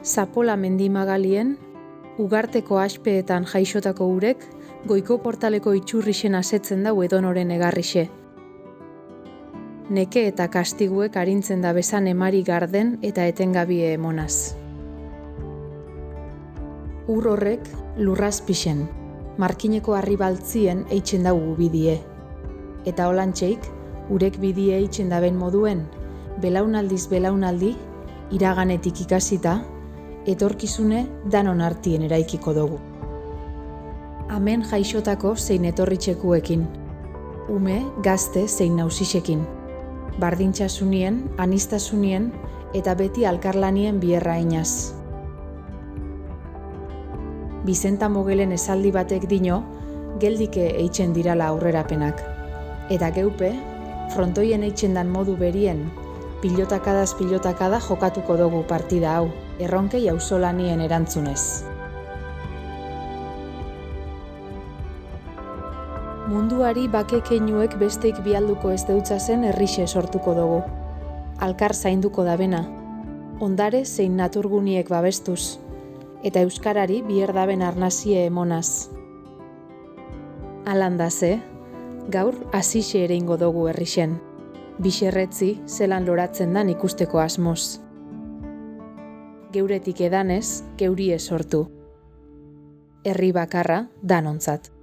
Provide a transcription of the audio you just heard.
Zapola mendimagalien, ugarteko aspeetan jaixotako urek, goiko portaleko itxurrixen asetzen dau edonoren egarrixe. Neke eta kastiguek arintzen da bezan emari garden eta etengabie emonaz. Ur horrek lurraz pixen, markineko harri baltzien eitzen daugu bidie. Eta holantxeik, urek bidie eitzen daben moduen, belaunaldiz belaunaldi, iraganetik ikasita, etorkizune danon artien eraikiko dugu. Hemen jaixotako zein etorritxekuekin, ume, gazte zein nausisekin, bardintxasunien, anistasunien eta beti alkarlanien bierra inaz. Bizenta Mogelen esaldi batek dino, geldike eitzen dirala aurrerapenak. Eta geupe, frontoien eitzen dan modu berien, pilotakadaz pilotakada jokatuko dugu partida hau, erronkei auzolanien erantzunez. Munduari bake keinuek besteik bialduko ez deutzazen errixe sortuko dugu. Alkar zainduko dabena, ondare zein naturguniek babestuz, eta euskarari bierdaben arnazie emonaz. Alandaze, gaur hasixe ere ingo dugu errixen, bixerretzi zelan loratzen dan ikusteko asmoz. Geuretik edanez, geurie sortu. Herri bakarra danontzat.